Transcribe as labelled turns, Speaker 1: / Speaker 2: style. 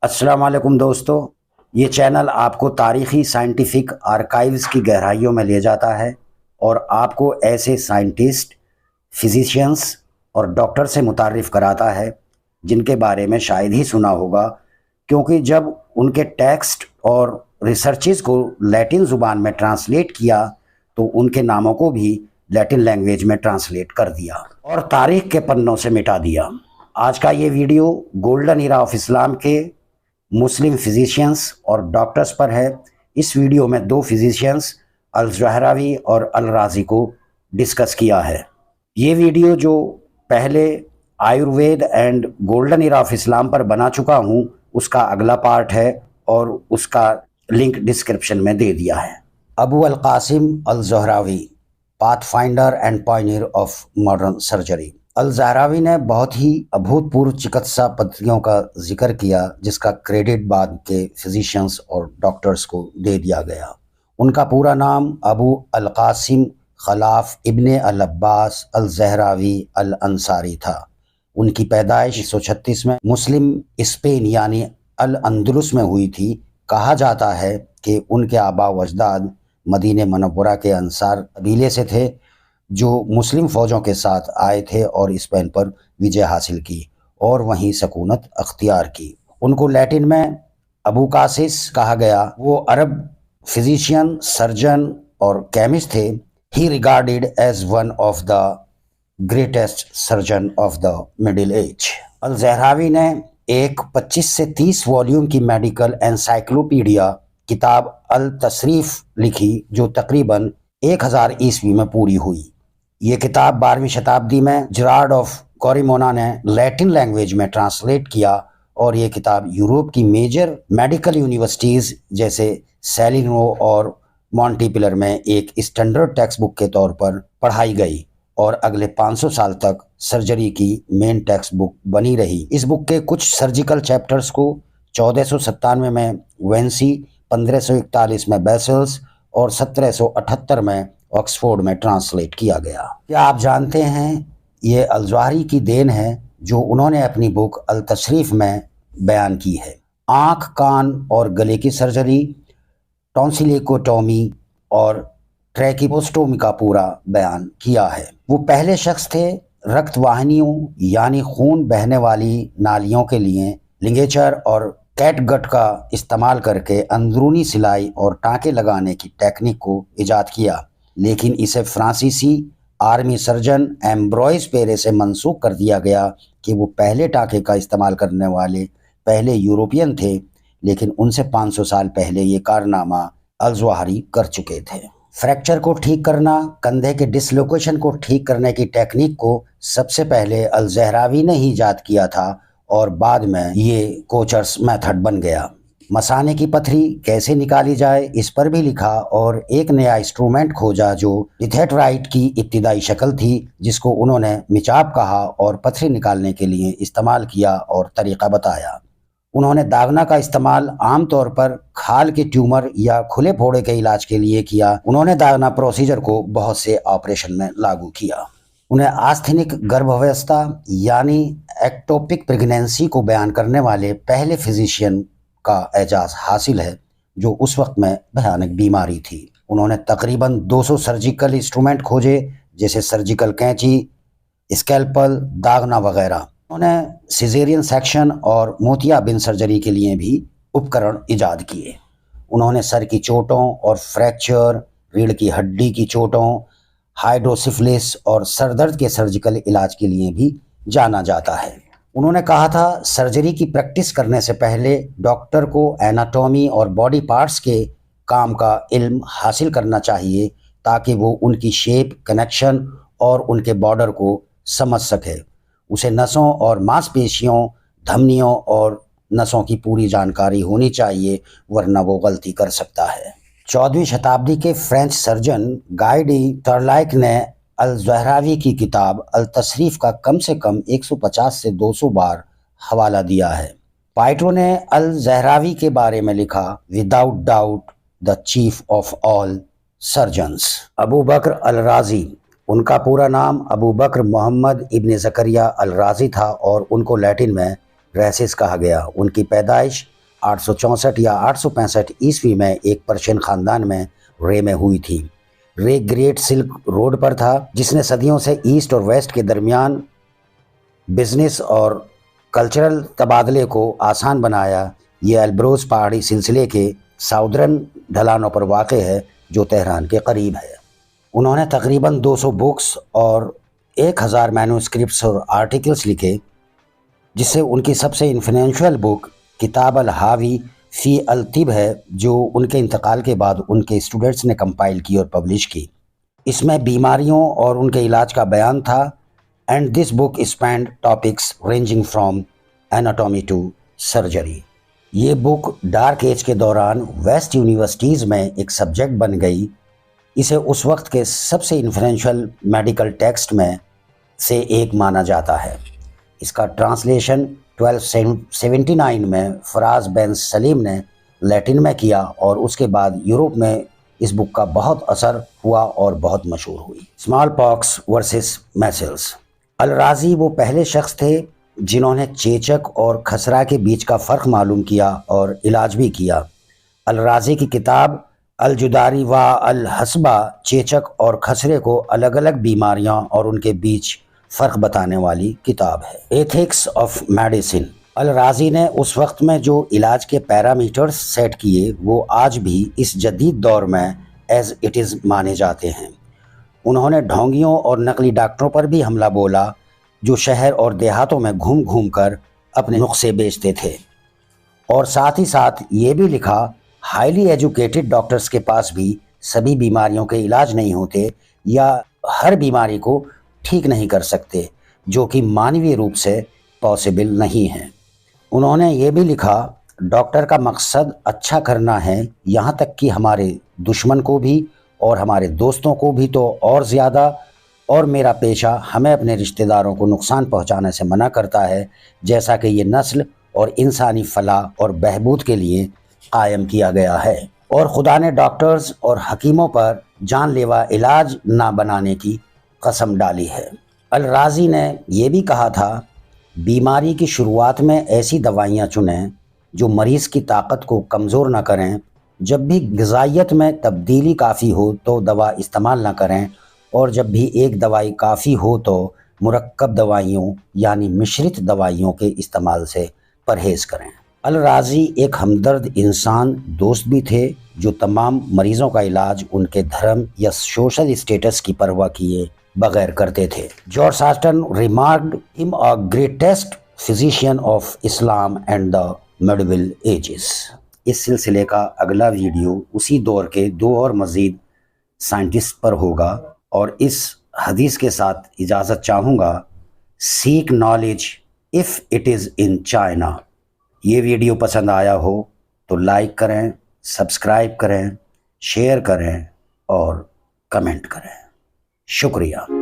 Speaker 1: السلام علیکم دوستو، یہ چینل آپ کو تاریخی سائنٹیفک آرکائیوز کی گہرائیوں میں لے جاتا ہے اور آپ کو ایسے سائنٹسٹ، فزیشینز اور ڈاکٹر سے متعارف کراتا ہے جن کے بارے میں شاید ہی سنا ہوگا، کیونکہ جب ان کے ٹیکسٹ اور ریسرچز کو لیٹن زبان میں ٹرانسلیٹ کیا تو ان کے ناموں کو بھی لیٹن لینگویج میں ٹرانسلیٹ کر دیا اور تاریخ کے پنوں سے مٹا دیا۔ آج کا یہ ویڈیو گولڈن ایرا آف اسلام کے مسلم فزیشینز اور ڈاکٹرز پر ہے۔ اس ویڈیو میں دو فزیشینز الزہراوی اور الرازی کو ڈسکس کیا ہے۔ یہ ویڈیو جو پہلے Ayurveda and golden era of Islam پر بنا چکا ہوں، اس کا اگلا پارٹ ہے اور اس کا لنک ڈسکرپشن میں دے دیا ہے۔ Abu Al Qasim Al Zahrawi, pathfinder and pioneer of modern surgery. Al Zahrawi نے بہت ہی ابھوتپورو چکتسا پدھتیوں کا ذکر کیا جس کا کریڈٹ بعد کے فزیشینز اور ڈاکٹرز کو دے دیا گیا۔ ان کا پورا نام ابو القاسم خلاف ابن العباس الزہراوی الانصاری تھا۔ ان کی پیدائش 1936 میں مسلم اسپین یعنی الاندلس میں ہوئی تھی۔ کہا جاتا ہے کہ ان کے آباء و اجداد مدینہ منورہ کے انصار قبیلے سے تھے جو مسلم فوجوں کے ساتھ آئے تھے اور اسپین پر وجے حاصل کی اور وہیں سکونت اختیار کی۔ ان کو لیٹن میں ابو قاسس کہا گیا۔ وہ عرب فزیشین، سرجن اور کیمسٹ تھے۔ He regarded as one of the greatest surgeon of the middle age. Al Zahrawi نے ایک 25 سے 30 والیوم کی میڈیکل انسائکلوپیڈیا کتاب التصریف لکھی جو تقریباً 1000 عیسوی میں پوری ہوئی۔ یہ کتاب 12ویں شتابدی میں جراڈ آف کوریمونا نے لیٹن لینگویج میں ٹرانسلیٹ کیا اور یہ کتاب یورپ کی میجر میڈیکل یونیورسٹیز جیسے سیلینو اور مونٹی پلر میں ایک اسٹینڈرڈ ٹیکسٹ بک کے طور پر پڑھائی گئی اور اگلے 500 سال تک سرجری کی مین ٹیکسٹ بک بنی رہی۔ اس بک کے کچھ سرجیکل چیپٹرز کو 1497 میں وینسی، 1541 میں بیسلز اور 1778 میں آکسفورڈ میں ٹرانسلیٹ کیا گیا۔ کیا آپ جانتے ہیں یہ الزہراوی کی دین ہے جو انہوں نے اپنی بک التصریف میں بیان کی ہے۔ آنکھ، کان اور گلے کی سرجری، ٹونسلیکوٹومی اور ٹریکیوسٹومی کا پورا بیان کیا ہے۔ وہ پہلے شخص تھے رکت واہنیوں یعنی خون بہنے والی نالیوں کے لیے لنگیچر اور کیٹ گٹ کا استعمال کر کے اندرونی سلائی اور ٹانکے لگانے کی ٹیکنیک کو ایجاد کیا، لیکن اسے فرانسیسی آرمی سرجن ایمبروئز پیرے سے منسوخ کر دیا گیا کہ وہ پہلے ٹانکے کا استعمال کرنے والے پہلے یورپین تھے، لیکن ان سے 500 سال پہلے یہ کارنامہ الزہراوی کر چکے تھے۔ فریکچر کو ٹھیک کرنا، کندھے کے ڈسلوکیشن کو ٹھیک کرنے کی ٹیکنیک کو سب سے پہلے الزہراوی نے ہی ایجاد کیا تھا اور بعد میں یہ کوچرس میتھڈ بن گیا۔ مثانے کی پتھری کیسے نکالی جائے اس پر بھی لکھا اور ایک نیا انسٹرومنٹ کھوجا جو لیتھیٹرائٹ کی ابتدائی شکل تھی جس کو انہوں نے مچاپ کہا اور پتھری نکالنے کے لیے استعمال کیا اور طریقہ بتایا۔ انہوں نے داغنا کا استعمال عام طور پر کھال کے ٹیومر یا کھلے پھوڑے کے علاج کے لیے کیا۔ انہوں نے داغنا پروسیجر کو بہت سے آپریشن میں لاگو کیا۔ انہیں آستھینک گربھاوستھا یعنی ایکٹوپک پریگنینسی کو بیان کرنے والے پہلے فزیشین کا اعزاز حاصل ہے جو اس وقت میں بھیانک بیماری تھی۔ انہوں نے تقریباً 200 سرجیکل انسٹرومنٹ کھوجے جیسے سرجیکل کینچی، اسکیلپل، داغنا وغیرہ۔ انہوں نے سیزیرین سیکشن اور موتیا بند سرجری کے لیے بھی اپکرن ایجاد کیے۔ انہوں نے سر کی چوٹوں اور فریکچر، ریڑھ کی ہڈی کی چوٹوں، ہائیڈروسفلس اور سر درد کے سرجیکل علاج کے لیے بھی جانا جاتا ہے۔ انہوں نے کہا تھا سرجری کی پریکٹس کرنے سے پہلے ڈاکٹر کو ایناٹومی اور باڈی پارٹس کے کام کا علم حاصل کرنا چاہیے تاکہ وہ ان کی شیپ، کنیکشن اور ان کے بارڈر کو سمجھ سکے۔ اسے نسوں اور ماس پیشیوں، دھمنیوں اور نسوں کی پوری جانکاری ہونی چاہیے ورنہ وہ غلطی کر سکتا ہے۔ 14ویں شتابدی کے فرینچ سرجن گائے ڈی ٹرلائک نے الزہراوی کی کتاب التصریف کا کم سے کم 150 سے 200 بار حوالہ دیا ہے۔ پائٹرو نے الزہراوی کے بارے میں لکھا without doubt the chief of all surgeons. Abu Bakr Al Razi, ان کا پورا نام ابو بکر محمد ابن زکریا الرازی تھا اور ان کو لیٹن میں ریسس کہا گیا۔ ان کی پیدائش 864 یا 865 عیسوی میں ایک پرشین خاندان میں رے میں ہوئی تھی۔ رے گریٹ سلک روڈ پر تھا، جس نے صدیوں سے ایسٹ اور ویسٹ کے درمیان بزنس اور کلچرل تبادلے کو آسان بنایا۔ یہ البروز پہاڑی سلسلے کے ساؤدرن ڈھلانوں پر واقع ہے جو تہران کے قریب ہے۔ انہوں نے تقریباً 200 بکس اور 1000 مینوسکرپٹس اور آرٹیکلس لکھے، جس سے ان کی سب سے انفلوئنشل بک کتاب الحاوی فی الطب ہے، جو ان کے انتقال کے بعد ان کے اسٹوڈنٹس نے کمپائل کی اور پبلش کی۔ اس میں بیماریوں اور ان کے علاج کا بیان تھا۔ And this book spend topics ranging from anatomy to surgery. یہ بک ڈارک ایج کے دوران ویسٹ یونیورسٹیز میں ایک سبجیکٹ بن گئی۔ اسے اس وقت کے سب سے انفلوئنشل میڈیکل ٹیکسٹ میں سے ایک مانا جاتا ہے۔ اس کا ٹرانسلیشن 1279 میں فراز بن سلیم نے لیٹن میں کیا، اور اس کے بعد یورپ میں اس بک کا بہت اثر ہوا اور بہت مشہور ہوئی۔ Small پاکس versus میسلز۔ الرازی وہ پہلے شخص تھے جنہوں نے چیچک اور کھسرا کے بیچ کا فرق معلوم کیا اور علاج بھی کیا۔ الرازی کی کتاب الجداری و الحسبہ چیچک اور کھسرے کو الگ الگ بیماریاں اور ان کے بیچ فرق بتانے والی کتاب ہے۔ Ethics of medicine. الرازی نے اس وقت میں جو علاج کے پیرامیٹرز سیٹ کیے وہ آج بھی اس جدید دور میں ایز اٹ از مانے جاتے ہیں۔ انہوں نے ڈھونگیوں اور نقلی ڈاکٹروں پر بھی حملہ بولا جو شہر اور دیہاتوں میں گھوم گھوم کر اپنے نسخے بیچتے تھے، اور ساتھ ہی ساتھ یہ بھی لکھا ہائیلی ایجوکیٹڈ ڈاکٹرز کے پاس بھی سبھی بیماریوں کے علاج نہیں ہوتے یا ہر بیماری کو ٹھیک نہیں کر سکتے، جو کہ مانوی روپ سے پاسبل نہیں ہے۔ انہوں نے یہ بھی لکھا ڈاکٹر کا مقصد اچھا کرنا ہے، یہاں تک کہ ہمارے دشمن کو بھی اور ہمارے دوستوں کو بھی تو اور زیادہ، اور میرا پیشہ ہمیں اپنے رشتہ داروں کو نقصان پہنچانے سے منع کرتا ہے، جیسا کہ یہ نسل اور انسانی فلاح اور بہبود کے لیے قائم کیا گیا ہے، اور خدا نے ڈاکٹرز اور حکیموں پر جان لیوا علاج نہ بنانے کی قسم ڈالی ہے۔ الرازی نے یہ بھی کہا تھا بیماری کی شروعات میں ایسی دوائیاں چنیں جو مریض کی طاقت کو کمزور نہ کریں، جب بھی غذائیت میں تبدیلی کافی ہو تو دوا استعمال نہ کریں، اور جب بھی ایک دوائی کافی ہو تو مرکب دوائیوں یعنی مشرت دوائیوں کے استعمال سے پرہیز کریں۔ الرازی ایک ہمدرد انسان دوست بھی تھے جو تمام مریضوں کا علاج ان کے دھرم یا سوشل اسٹیٹس کی پرواہ کیے بغیر کرتے تھے۔ George Sarton remarked him a greatest physician of Islam and the medieval ages. اس سلسلے کا اگلا ویڈیو اسی دور کے 2 اور مزید سائنٹسٹ پر ہوگا، اور اس حدیث کے ساتھ اجازت چاہوں گا، seek knowledge if it is in China. یہ ویڈیو پسند آیا ہو تو لائک کریں، سبسکرائب کریں، شیئر کریں اور کمنٹ کریں۔ شکریہ۔